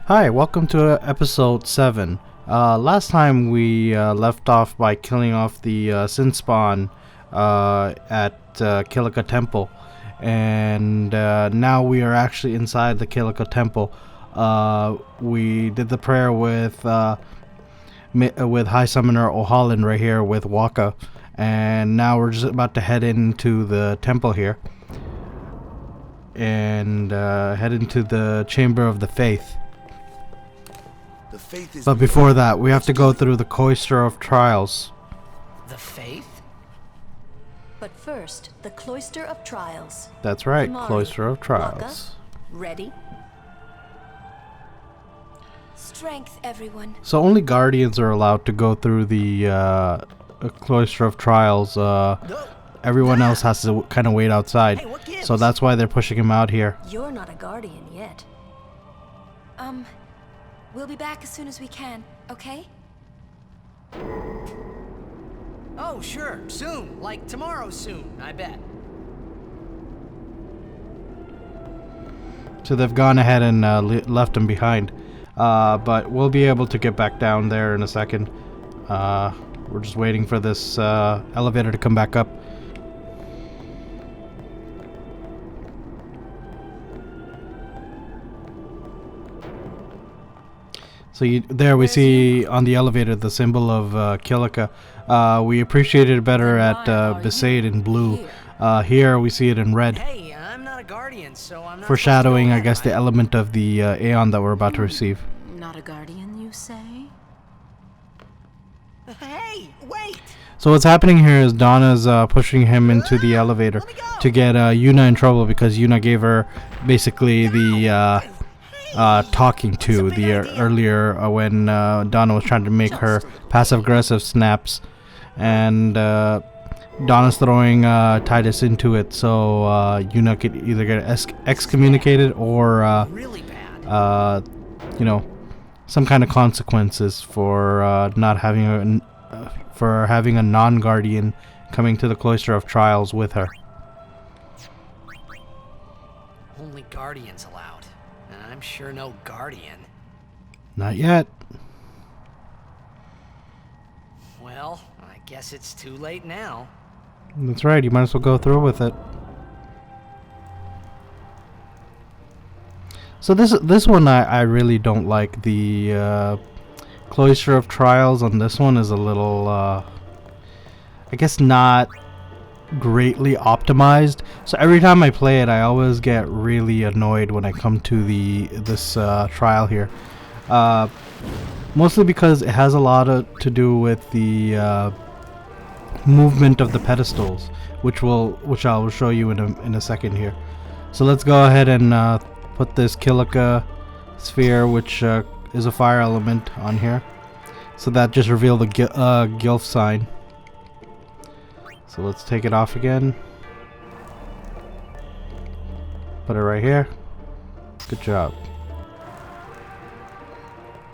Hi, welcome to episode 7. Last time we left off by killing off the Sin Spawn at Kilika Temple, and now we are actually inside the Kilika Temple. We did the prayer with High Summoner Ohalin right here with Waka, and now we're just about to head into the temple here and head into the Chamber of the Faith. But before that, we have to go through the Cloister of Trials. The Faith? But first, the Cloister of Trials. That's right, Amari, Cloister of Trials. Waka, ready? Strength, everyone. So only Guardians are allowed to go through the Cloister of Trials. Everyone else has to kind of wait outside. Hey, so that's why they're pushing him out here. You're not a Guardian yet. We'll be back as soon as we can, okay? Oh, sure. Soon. Like tomorrow soon, I bet. So they've gone ahead and left him behind. But we'll be able to get back down there in a second. We're just waiting for this elevator to come back up. So there we see on the elevator the symbol of Kilika. We appreciate it better at Besaid in blue. Here we see it in red. Hey, I'm not a Guardian, so I'm not foreshadowing, I guess, the element of the Aeon that we're about to receive. Not a Guardian, you say? Hey, wait! So what's happening here is Donna's pushing him into the elevator to get Yuna in trouble because Yuna gave her basically the talking to the earlier when Donna was trying to make her passive-aggressive snaps, and Donna's throwing Tidus into it, so Yuna could either get excommunicated or Really bad. you know, some kind of consequences for not having a non-guardian coming to the Cloister of Trials with her. Only Guardians allowed. And I'm sure no Guardian. Not yet. Well, I guess it's too late now. That's right, you might as well go through with it. So this one I really don't like. The Cloister of Trials on this one is a little I guess not greatly optimized. So every time I play it, I always get really annoyed when I come to this trial here. Mostly because it has a lot to do with the movement of the pedestals, which I will show you in a second here. So let's go ahead and put this Kilika sphere, which is a fire element, on here. So that just revealed the Gilf sign. So let's take it off again. Put it right here. Good job.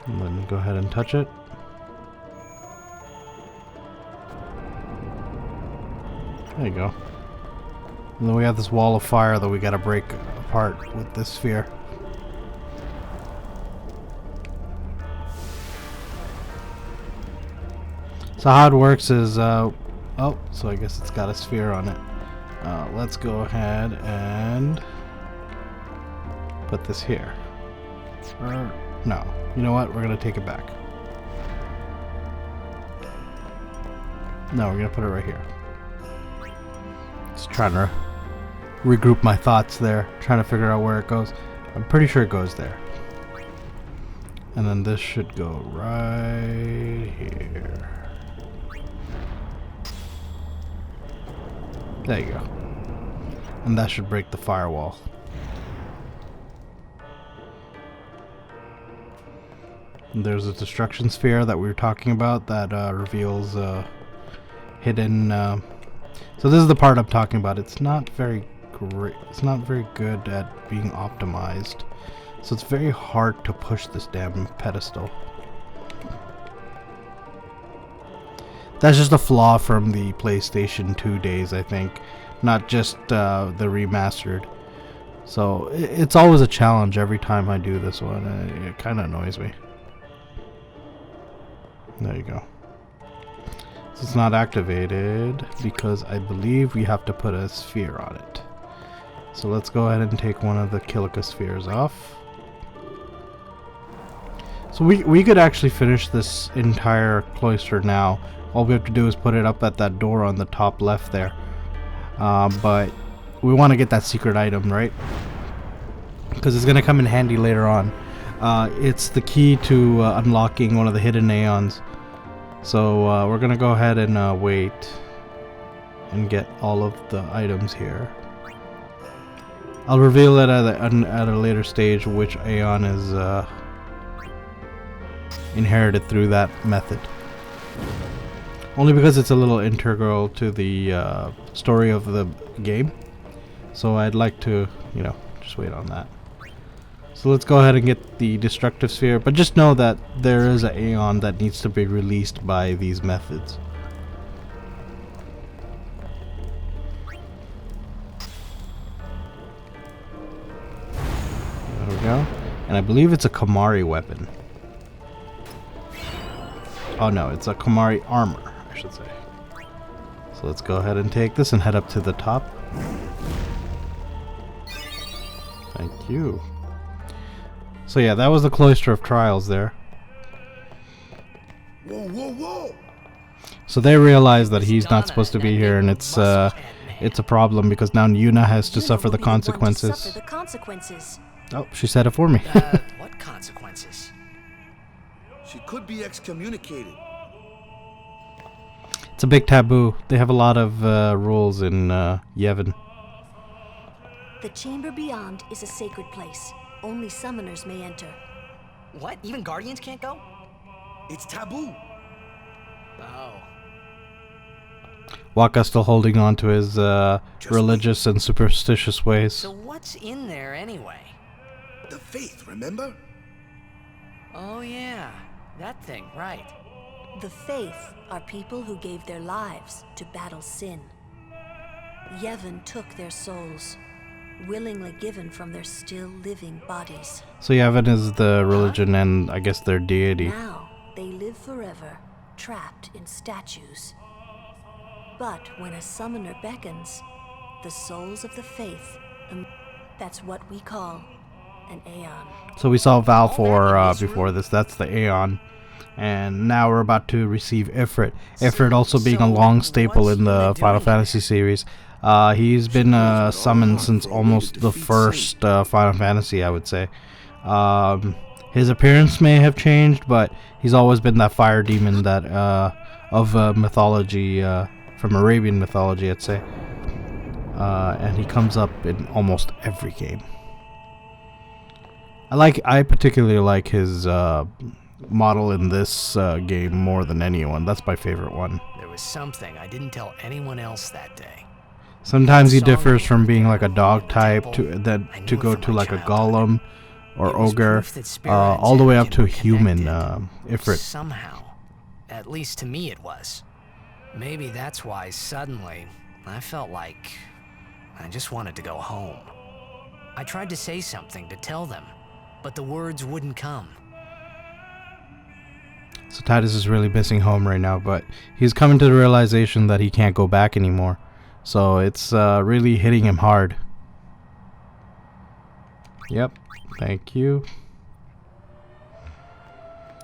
And then go ahead and touch it. There you go. And then we have this wall of fire that we gotta break apart with this sphere. So how it works is, oh, so I guess it's got a sphere on it. Let's go ahead and put this here. Or, no, you know what? We're gonna take it back. No, we're gonna put it right here. Just trying to regroup my thoughts there, trying to figure out where it goes. I'm pretty sure it goes there. And then this should go right here. There you go. And that should break the firewall. And there's a destruction sphere that we were talking about that reveals hidden. So this is the part I'm talking about. It's not very great. It's not very good at being optimized. So it's very hard to push this damn pedestal. That's just a flaw from the PlayStation 2 days, I think. Not just the remastered. So it's always a challenge every time I do this one. It kind of annoys me. There you go. So it's not activated because I believe we have to put a sphere on it. So let's go ahead and take one of the Kilika spheres off. So we could actually finish this entire cloister now. All we have to do is put it up at that door on the top left there. But we want to get that secret item, right? Because it's going to come in handy later on. It's the key to unlocking one of the hidden aeons. So we're going to go ahead and wait and get all of the items here. I'll reveal it at a later stage which aeon is inherited through that method. Only because it's a little integral to the story of the game. So I'd like to, you know, just wait on that. So let's go ahead and get the destructive sphere, but just know that there is an aeon that needs to be released by these methods. There we go. And I believe it's a Kamari weapon. Oh no, it's a Kamari armor, I should say. So let's go ahead and take this and head up to the top. Thank you. So yeah, that was the Cloister of Trials there. Whoa, whoa, whoa! So they realize that he's not supposed to be here, and it's a problem because now Yuna has to suffer the consequences. Oh, she said it for me. What consequences? She could be excommunicated. It's a big taboo. They have a lot of rules in Yevon. The chamber beyond is a sacred place. Only summoners may enter. What? Even guardians can't go? It's taboo. Oh. Waka's still holding on to his religious and superstitious ways. So what's in there anyway? The faith, remember? Oh yeah, that thing, right. The faith are people who gave their lives to battle sin. Yevon took their souls, willingly given from their still living bodies. So Yevon is the religion and I guess their deity. Now they live forever, trapped in statues. But when a summoner beckons, the souls of the faith, that's what we call an aeon. So we saw Valfor before this, that's the aeon. And now we're about to receive Ifrit. Ifrit also being a long staple in the Final Fantasy series. He's been summoned since almost the first Final Fantasy, I would say. His appearance may have changed, but he's always been that fire demon that of mythology, from Arabian mythology, I'd say. And he comes up in almost every game. I particularly like his model in this game more than anyone. That's my favorite one. There was something I didn't tell anyone else that day. Sometimes he differs from being like a dog type to go to like a golem or ogre, all the way up to a human Ifrit. Somehow, at least to me it was. Maybe that's why suddenly I felt like I just wanted to go home. I tried to say something to tell them, but the words wouldn't come. So Tidus is really missing home right now, but he's coming to the realization that he can't go back anymore. So it's really hitting him hard. Yep, thank you.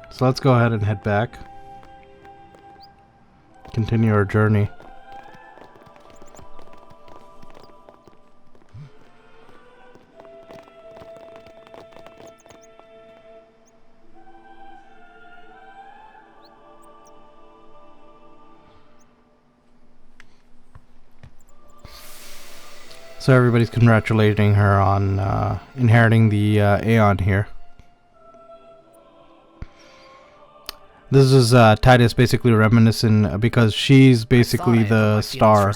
So let's go ahead and head back. Continue our journey. So everybody's congratulating her on inheriting the Aeon here. This is Tidus basically reminiscent because she's basically the star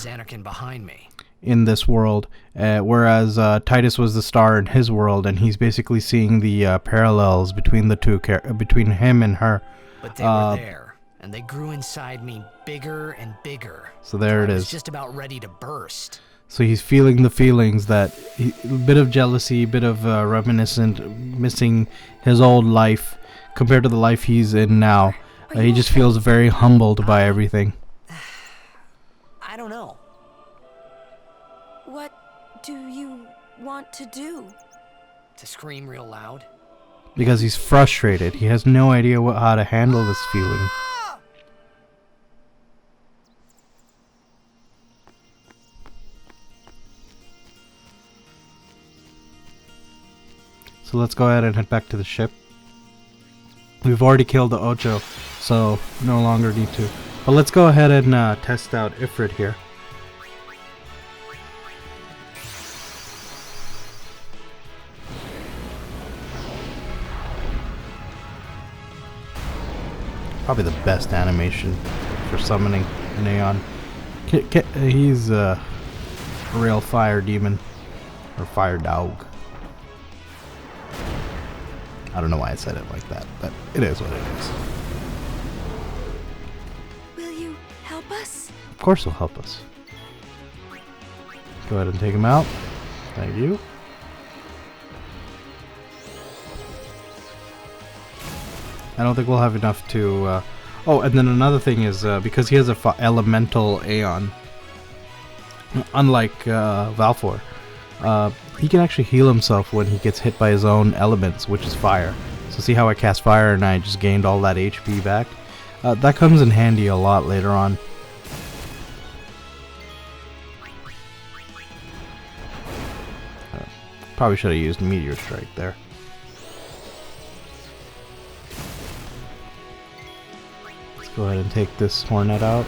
in this world, whereas Tidus was the star in his world, and he's basically seeing the parallels between the two, between him and her. But they were there, and they grew inside me bigger and bigger. So there it is. Just about ready to burst. So he's feeling the feelings that a bit of jealousy, bit of reminiscent, missing his old life compared to the life he's in now. He just feels very humbled by everything. I don't know. What do you want to do? To scream real loud? Because he's frustrated. He has no idea how to handle this feeling. So let's go ahead and head back to the ship. We've already killed the Ocho, so no longer need to. But let's go ahead and test out Ifrit here. Probably the best animation for summoning an Aeon. He's a real fire demon, or fire dog. I don't know why I said it like that, but it is what it is. Will you help us? Of course he'll help us. Go ahead and take him out. Thank you. I don't think we'll have enough to... oh, and then another thing is, because he has a elemental Aeon, unlike Valfor, he can actually heal himself when he gets hit by his own elements, which is fire. So see how I cast fire and I just gained all that HP back? That comes in handy a lot later on. Probably should have used Meteor Strike there. Let's go ahead and take this Hornet out.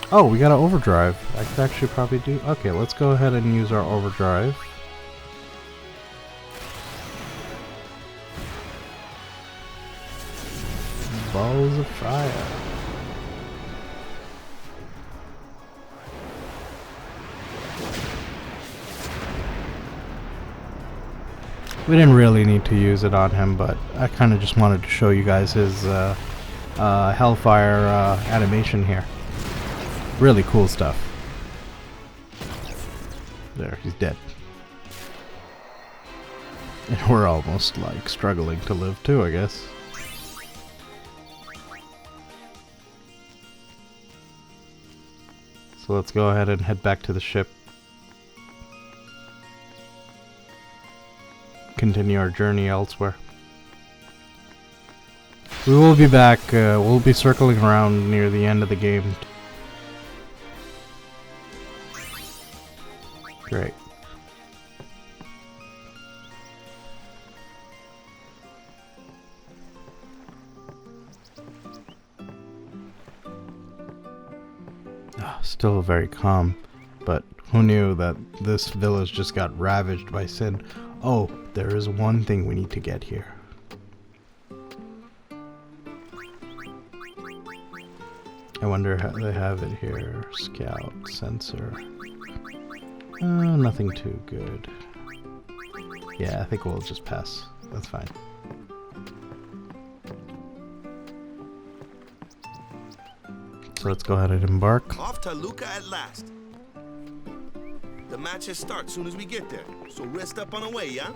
Oh, we got an overdrive. I could actually probably do... Okay, let's go ahead and use our overdrive. Balls of fire. We didn't really need to use it on him, but I kind of just wanted to show you guys his Hellfire animation here. Really cool stuff. There, he's dead. And we're almost like struggling to live too, I guess. So let's go ahead and head back to the ship. Continue our journey elsewhere. We will be back, we'll be circling around near the end of the game. Great. Still very calm, but who knew that this village just got ravaged by sin? Oh, there is one thing we need to get here. I wonder how they have it here. Scout, sensor. Nothing too good. Yeah, I think we'll just pass. That's fine. So let's go ahead and embark. Off to Luca at last. The matches start soon as we get there, so rest up on the way, yeah?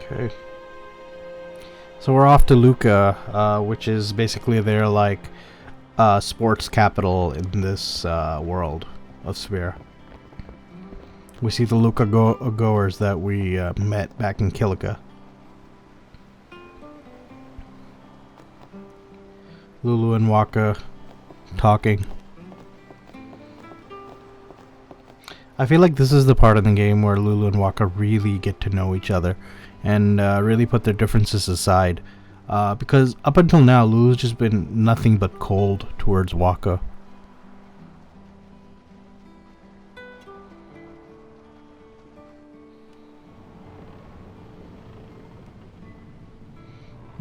Okay. So we're off to Luca, which is basically their like sports capital in this world of Sphere. We see the Luca goers that we met back in Kilika. Lulu and Waka talking. I feel like this is the part of the game where Lulu and Waka really get to know each other and really put their differences aside. Because up until now, Lulu's just been nothing but cold towards Waka.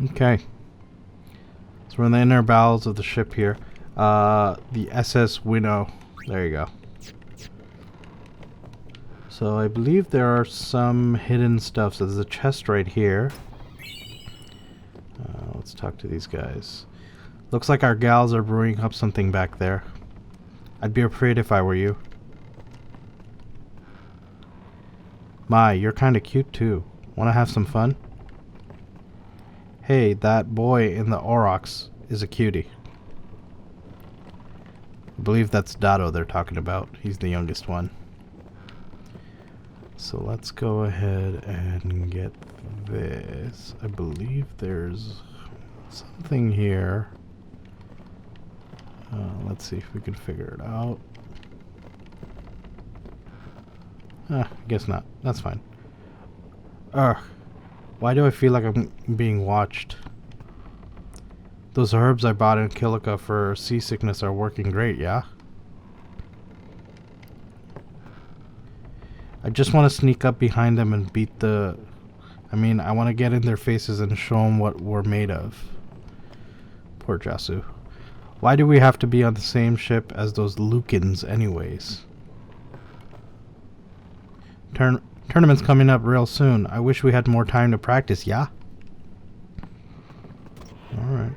Okay. So we're in the inner bowels of the ship here. The SS Winno. There you go. So I believe there are some hidden stuff. So there's a chest right here. Let's talk to these guys. Looks like our gals are brewing up something back there. I'd be afraid if I were you. My, you're kinda cute too. Wanna have some fun? Hey, that boy in the Aurochs is a cutie. I believe that's Dado they're talking about. He's the youngest one. So let's go ahead and get this. I believe there's something here. Let's see if we can figure it out. I guess not. That's fine. Ugh. Why do I feel like I'm being watched? Those herbs I bought in Kilika for seasickness are working great, yeah? I just want to sneak up behind them and beat the... I mean, I want to get in their faces and show them what we're made of. Poor Jasu. Why do we have to be on the same ship as those Lucans anyways? Tournament's coming up real soon. I wish we had more time to practice, yeah? Alright.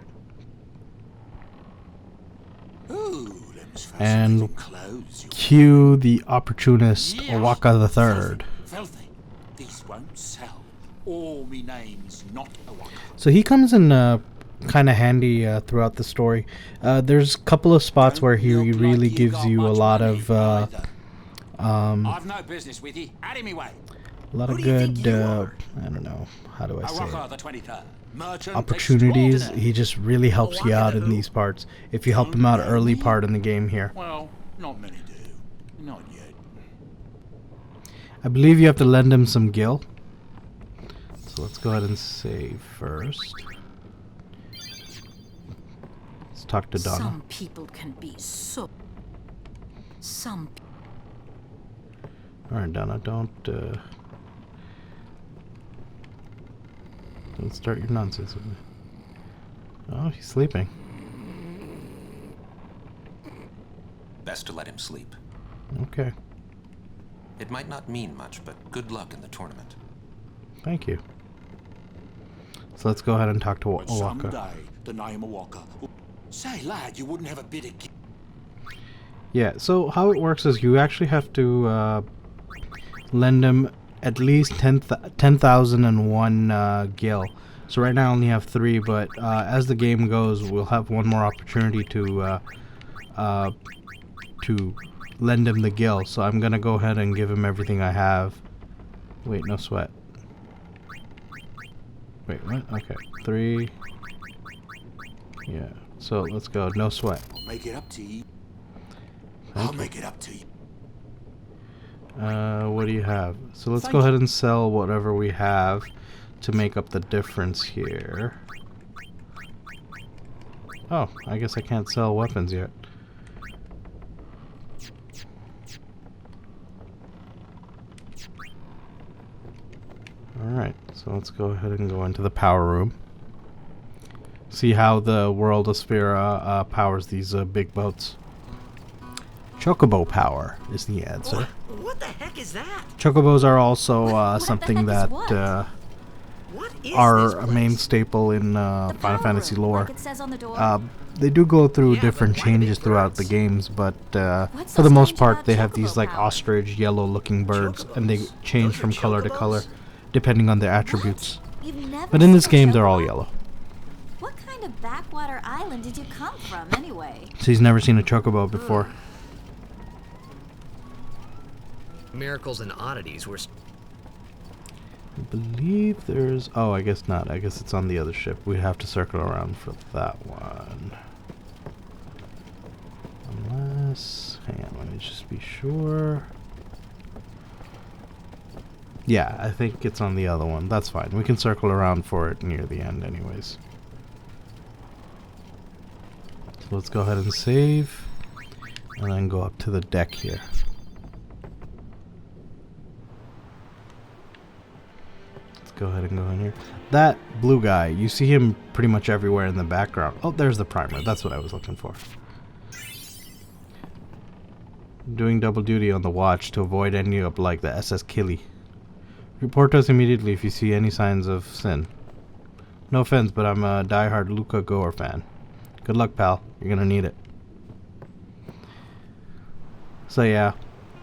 And cue the opportunist, Owaka the Third. Filthy. This won't sell. All me name's not Owaka. So he comes in kind of handy throughout the story. There's a couple of spots where he really gives you a lot of I've no business with you. Out of me way. a lot of good I don't know, how do I say Owaka it? the 23rd. Merchant Opportunities. extraordinary. He just really helps you out in these parts if you help him out early part in the game here. Well, not many do. Not yet. I believe you have to lend him some gil. So let's go ahead and save first. Let's talk to Donna. Some people can be so... Some... Alright, Donna, don't start your nonsense with me. Oh, he's sleeping. Best to let him sleep. Okay. It might not mean much, but good luck in the tournament. Thank you. So let's go ahead and talk to But Owaka. someday, the name Owaka... Say, lad, you wouldn't have a bit of... Yeah, so how it works is you actually have to lend him at least 10,001 gil. So right now I only have 3, but as the game goes, we'll have one more opportunity to lend him the gil. So I'm gonna go ahead and give him everything I have. Wait, no sweat. Wait, what? Okay, 3. Yeah. So let's go. No sweat. Make it up to you. Thank I'll you. make it up to you. What do you have? So let's go ahead and sell whatever we have to make up the difference here. Oh, I guess I can't sell weapons yet. Alright, so let's go ahead and go into the power room. See how the World of Sphera powers these big boats. Chocobo power is the answer. What the heck is that? Chocobos are also something heck is that what? What is are this a place? main staple in The Final power Fantasy room, lore. like it says on the door. They do go through Yeah, different but why do they changes throughout the birds? games, but What's for so the most strange part about they have chocobo these like power? ostrich yellow-looking birds, and they Chocobos? change Those are from color to color chocobos? depending on their attributes. You've never But in this seen a game, they're all chocobo? yellow. What kind of backwater island did you come from, anyway? So he's never seen a chocobo before. Miracles and oddities were... I believe there's... Oh, I guess not. I guess it's on the other ship. We'd have to circle around for that one. Unless... Hang on, let me just be sure. Yeah, I think it's on the other one. That's fine. We can circle around for it near the end anyways. So let's go ahead and save. And then go up to the deck here. Let's go ahead and go in here. That blue guy, you see him pretty much everywhere in the background. Oh, there's the primer. That's what I was looking for. Doing double duty on the watch to avoid ending up like the SS Killy. Report to us immediately if you see any signs of sin. No offense, but I'm a diehard Luca Goer fan. Good luck, pal. You're gonna need it. So yeah,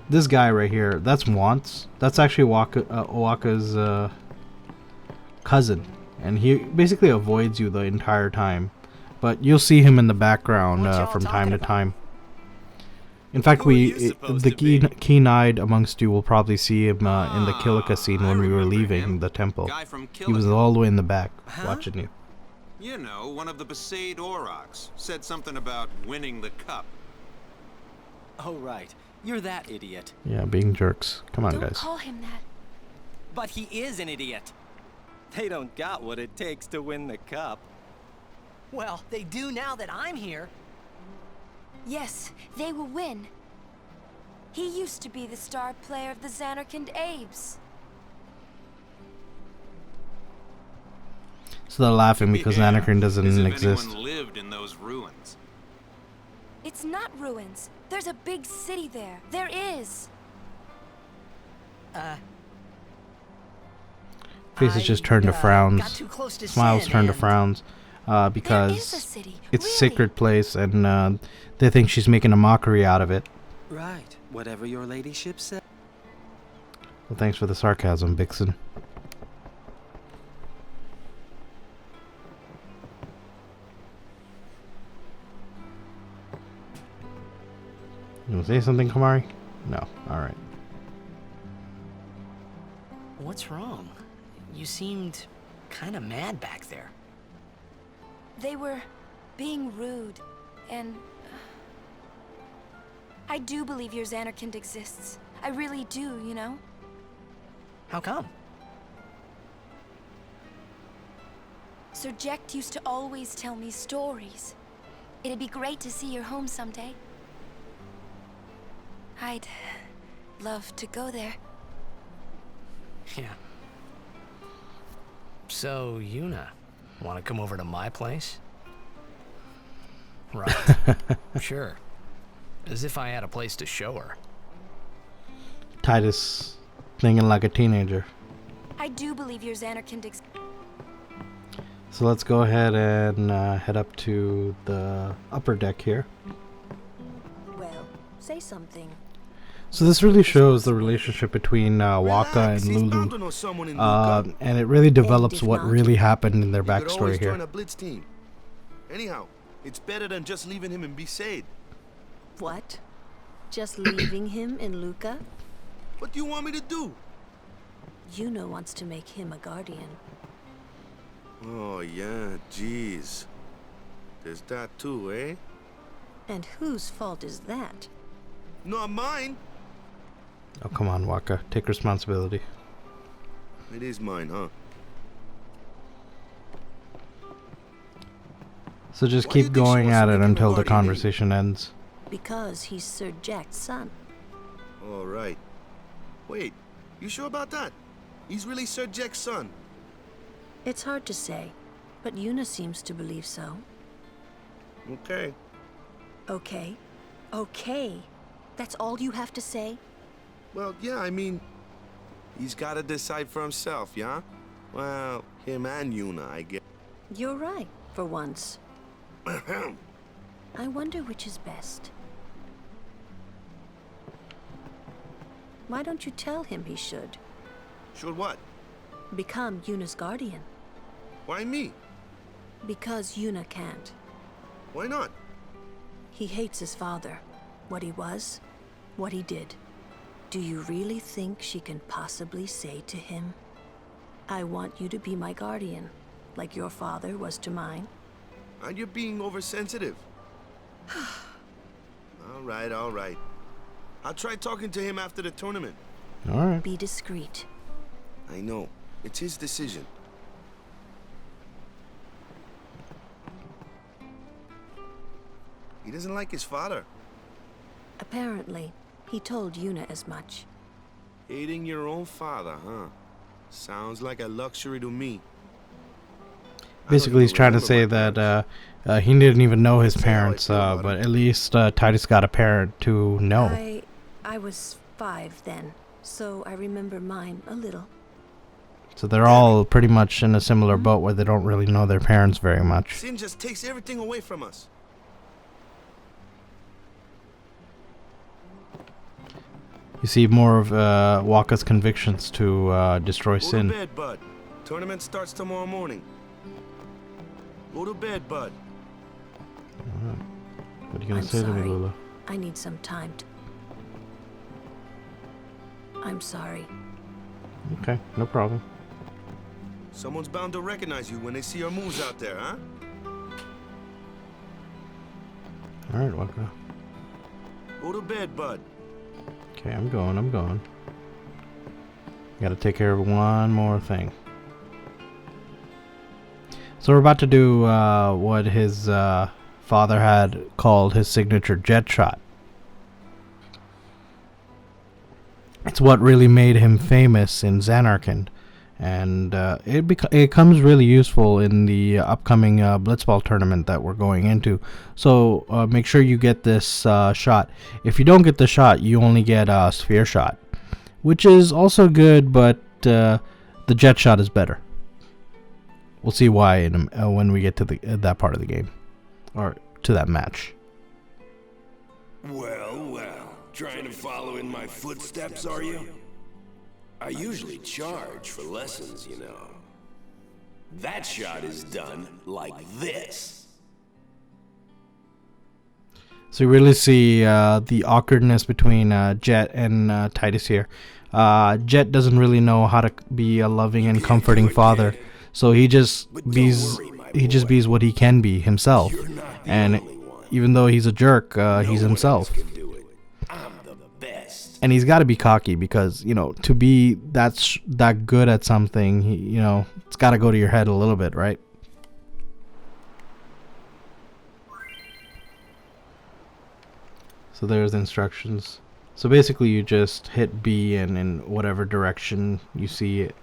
this guy right here, that's Wants. That's actually Waka's cousin, and he basically avoids you the entire time. But you'll see him in the background from time to time. In fact, the keen-eyed amongst you will probably see him in the Kilika scene when we were leaving the temple. He was all the way in the back, watching you. You know, one of the Besaid Aurochs said something about winning the cup. Oh, right. You're that idiot. Yeah, being jerks. Come on, Don't guys. call him that. But he is an idiot. They don't got what it takes to win the cup. Well, they do now that I'm here. Yes, they will win. He used to be the star player of the Xanarkand Abes. So they're laughing because Xanarkand doesn't exist. Anyone lived in those ruins? It's not ruins. There's a big city there. There is. Faces just turn to frowns. Got too close to Smiles sin turn to and- frowns. There is a Because city, it's a really. sacred place, and they think she's making a mockery out of it. Right. Whatever your ladyship said. Well, thanks for the sarcasm, Vixen. You want to say something, Kamari? No. Alright. What's wrong? You seemed kind of mad back there. They were being rude, and I do believe your Xanarkand exists. I really do, you know? How come? Sir Jecht used to always tell me stories. It'd be great to see your home someday. I'd love to go there. Yeah. So, Yuna, want to come over to my place? Right. Sure. As if I had a place to show her. Tidus thinking like a teenager. I do believe your Xanarkand exists. So let's go ahead and head up to the upper deck here. Well, say something. So this really shows the relationship between Waka Relax, and he's bound to Lulu. know someone in Luca. And it really develops if what not, really happened in their You could backstory always here. join a blitz team. Anyhow, it's better than just leaving him in Besaid. What? Just leaving him in Luca? What do you want me to do? Yuno wants to make him a guardian. Oh, yeah, jeez. There's that too, eh? And whose fault is that? Not mine. Oh, come on, Waka. Take responsibility. It is mine, huh? So just Why do you keep think she going wants to at make it him a until the guardian, eh? conversation ends. Because he's Sir Jecht's son. All right. Wait, you sure about that? He's really Sir Jecht's son. It's hard to say, but Yuna seems to believe so. Okay. Okay. Okay. That's all you have to say? Well, yeah, I mean, he's got to decide for himself, yeah? Well, him and Yuna, I guess. You're right, for once. I wonder which is best. Why don't you tell him he should? Should what? Become Yuna's guardian. Why me? Because Yuna can't. Why not? He hates his father. What he was, what he did. Do you really think she can possibly say to him, I want you to be my guardian, like your father was to mine? And you're being oversensitive. All right, all right. I'll try talking to him after the tournament. Alright. Be discreet. I know. It's his decision. He doesn't like his father. Apparently, he told Yuna as much. Hating your own father, huh? Sounds like a luxury to me. Basically, he's trying to say that he didn't even know his parents, but at least Tidus got a parent to know. I was 5 then, so I remember mine a little. So they're all pretty much in a similar boat where they don't really know their parents very much. Sin just takes everything away from us. You see more of Wakka's convictions to destroy Sin. Go to bed, bud. Tournament starts tomorrow morning. Go to bed, bud. Alright. What are you gonna say to me, Lula? I need some time to... I'm sorry. Okay, no problem. Someone's bound to recognize you when they see your moves out there, huh? Alright, Wakka. Go to bed, bud. Okay, I'm going. Gotta take care of one more thing. So we're about to do what his father had called his signature jet shot. It's what really made him famous in Zanarkand. And it comes really useful in the upcoming Blitzball tournament that we're going into. So make sure you get this shot. If you don't get the shot, you only get a sphere shot, which is also good, but the jet shot is better. We'll see why when we get to that part of the game, or to that match. Well, trying to follow in my footsteps, are you? I usually charge for lessons, you know. That shot is done like this. So you really see the awkwardness between Jet and Tidus here. Jet doesn't really know how to be a loving and comforting father, so he just bees what he can be himself. And even though he's a jerk, he's himself. And he's got to be cocky because, you know, to be that good at something, it's got to go to your head a little bit, right? So there's the instructions. So basically you just hit B and in whatever direction you see it.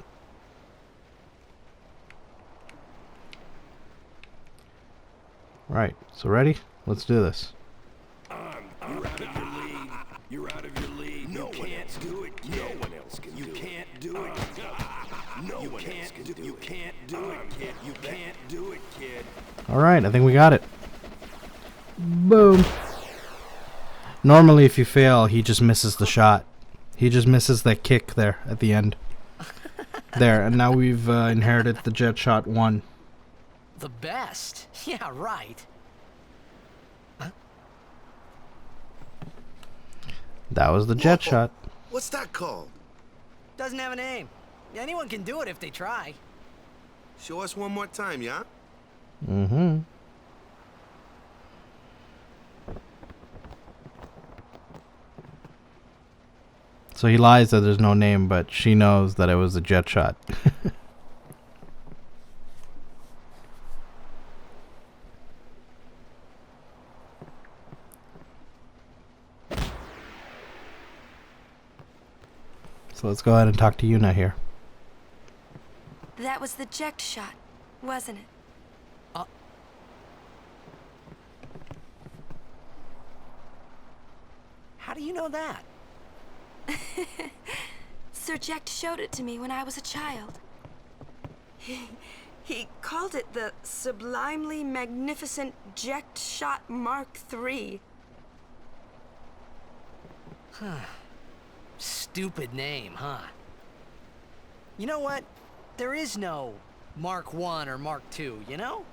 Right, so ready? Let's do this. You're out of your league. No one else do it. No one else can do it. You can't do it. No one else can do it. You can't do it, kid. You can't do it, kid. Alright, I think we got it. Boom. Normally if you fail, he just misses the shot. He just misses that kick there at the end. There, and now we've inherited the jet shot 1. The best? Yeah, right. That was the jet shot. What's that called? Doesn't have a name. Anyone can do it if they try. Show us one more time, yeah? Mm-hmm. So he lies that there's no name, but she knows that it was a jet shot. So let's go ahead and talk to Yuna here. That was the jet shot, wasn't it? How do you know that? Sir Jack showed it to me when I was a child. He called it the Sublimely Magnificent Jet Shot Mark III. Stupid name, huh? You know what? There is no Mark 1 or Mark 2, you know?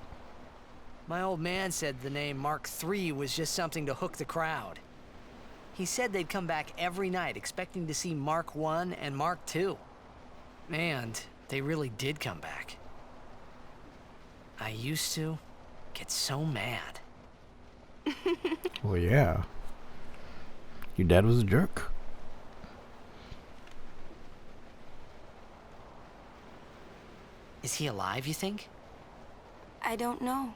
My old man said the name Mark 3 was just something to hook the crowd. He said they'd come back every night expecting to see Mark 1 and Mark 2. And they really did come back. I used to get so mad. Well, yeah. Your dad was a jerk. Is he alive, you think? I don't know.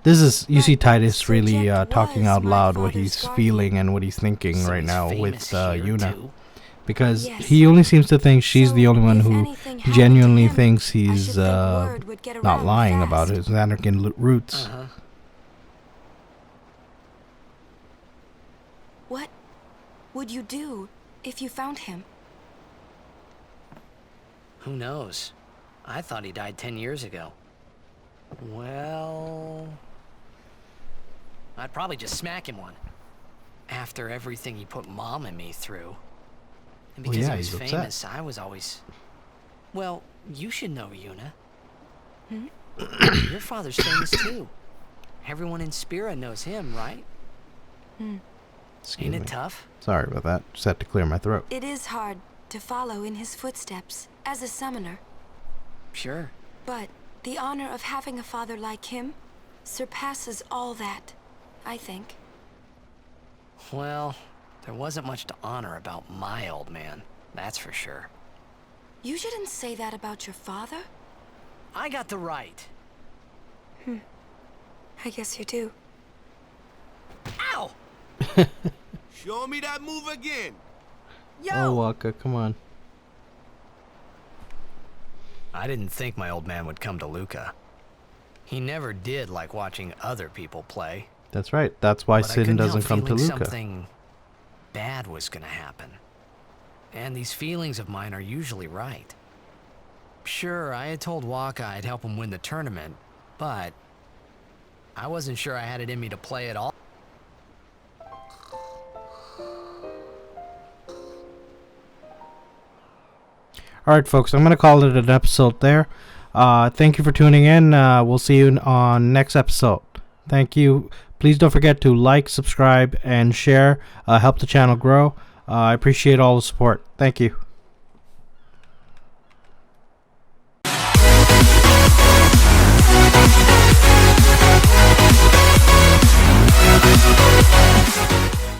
This is, you see Tidus really talking out loud what he's feeling and what he's thinking right now with Yuna. Because Yes. he only seems to think she's So, the only one if who anything happened genuinely to him, thinks I he's should think word would get not around lying fast. about his Xanarkin roots. What would you do if you found him? Who knows? I thought he died 10 years ago. Well... I'd probably just smack him one. After everything he put Mom and me through. And Well, because yeah, he was he's upset. famous, I was always... Well, you should know, Yuna. Your father's famous too. Everyone in Spira knows him, right? Excuse Ain't me. it tough? Sorry about that. Just had to clear my throat. It is hard to follow in his footsteps as a summoner, Sure. but the honor of having a father like him surpasses all that, I think. Well, there wasn't much to honor about my old man, that's for sure. You shouldn't say that about your father. I got the right. I guess you do. Ow! Show me that move again. Oh, Waka, come on. I didn't think my old man would come to Luca. He never did like watching other people play. That's right. That's why But I Sin couldn't doesn't help come to feeling Luca. Something bad was gonna happen. And these feelings of mine are usually right. Sure, I had told Waka I'd help him win the tournament, but I wasn't sure I had it in me to play at all. Alright, folks, I'm going to call it an episode there. Thank you for tuning in. We'll see you on next episode. Thank you. Please don't forget to like, subscribe, and share. Help the channel grow. I appreciate all the support. Thank you.